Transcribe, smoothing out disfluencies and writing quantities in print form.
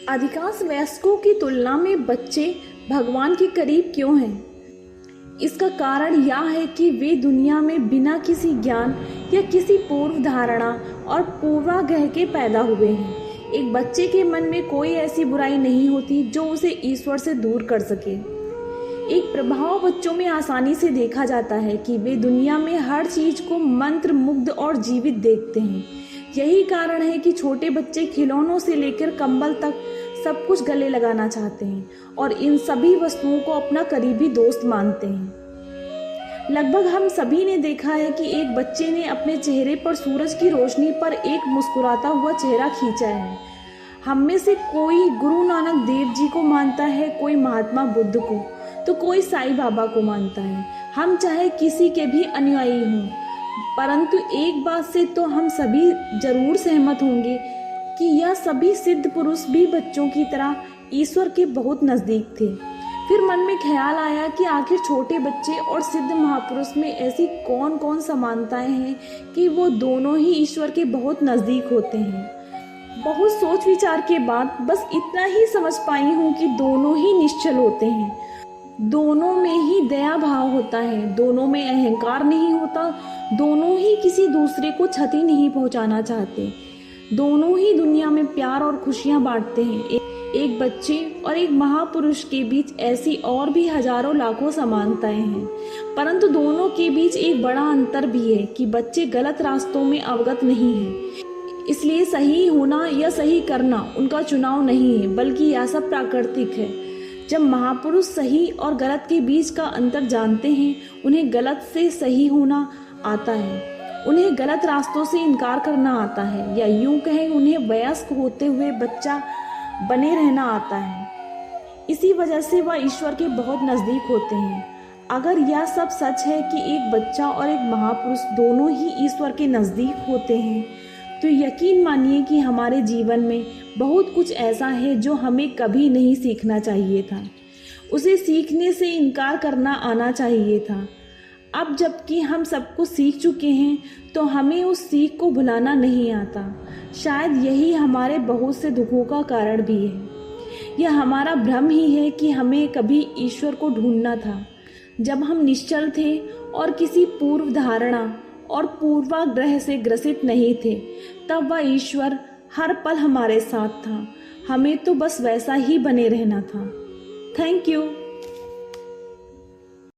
अधिकांश वयस्कों की तुलना में बच्चे भगवान के करीब क्यों हैं? इसका कारण यह है कि वे दुनिया में बिना किसी ज्ञान या किसी पूर्व धारणा और पूर्वाग्रह के पैदा हुए हैं। एक बच्चे के मन में कोई ऐसी बुराई नहीं होती जो उसे ईश्वर से दूर कर सके। एक प्रभाव बच्चों में आसानी से देखा जाता है कि वे दुनिया में हर चीज को मंत्र मुग्ध और जीवित देखते हैं। यही कारण है कि छोटे बच्चे खिलौनों से लेकर कंबल तक सब कुछ गले लगाना चाहते हैं और इन सभी वस्तुओं को अपना करीबी दोस्त मानते हैं। लगभग हम सभी ने देखा है कि एक बच्चे ने अपने चेहरे पर सूरज की रोशनी पर एक मुस्कुराता हुआ चेहरा खींचा है। हम में से कोई गुरु नानक देव जी को मानता है, कोई महात्मा बुद्ध को, तो कोई साईं बाबा को मानता है। हम चाहे किसी के भी अनुयायी हों, परंतु एक बात से तो हम सभी जरूर सहमत होंगे कि यह सभी सिद्ध पुरुष भी बच्चों की तरह ईश्वर के बहुत नजदीक थे। फिर मन में ख्याल आया कि आखिर छोटे बच्चे और सिद्ध महापुरुष में ऐसी कौन कौन समानताएं हैं कि वो दोनों ही ईश्वर के बहुत नजदीक होते हैं। बहुत सोच विचार के बाद बस इतना ही समझ पाई हूँ कि दोनों ही निश्चल होते हैं, दोनों में ही दया भाव होता है, दोनों में अहंकार नहीं होता, दोनों ही किसी दूसरे को क्षति नहीं पहुंचाना चाहते, दोनों ही दुनिया में प्यार और खुशियां बांटते हैं। एक बच्चे और एक महापुरुष के बीच ऐसी और भी हजारों लाखों समानताएं हैं, परंतु दोनों के बीच एक बड़ा अंतर भी है कि बच्चे गलत रास्तों में अवगत नहीं हैं। इसलिए सही होना या सही करना उनका चुनाव नहीं है, बल्कि यह सब प्राकृतिक है। जब महापुरुष सही और गलत के बीच का अंतर जानते हैं, उन्हें गलत से सही होना आता है, उन्हें गलत रास्तों से इनकार करना आता है, या यूं कहें उन्हें वयस्क होते हुए बच्चा बने रहना आता है। इसी वजह से वह ईश्वर के बहुत नजदीक होते हैं। अगर यह सब सच है कि एक बच्चा और एक महापुरुष दोनों ही ईश्वर के नजदीक होते हैं, तो यकीन मानिए कि हमारे जीवन में बहुत कुछ ऐसा है जो हमें कभी नहीं सीखना चाहिए था। उसे सीखने से इनकार करना आना चाहिए था। अब जबकि हम सब कुछ सीख चुके हैं, तो हमें उस सीख को भुलाना नहीं आता। शायद यही हमारे बहुत से दुखों का कारण भी है। यह हमारा भ्रम ही है कि हमें कभी ईश्वर को ढूंढना था। जब हम निश्चल थे और किसी पूर्व धारणा और पूर्वाग्रह से ग्रसित नहीं थे, तब वह ईश्वर हर पल हमारे साथ था। हमें तो बस वैसा ही बने रहना था। Thank you.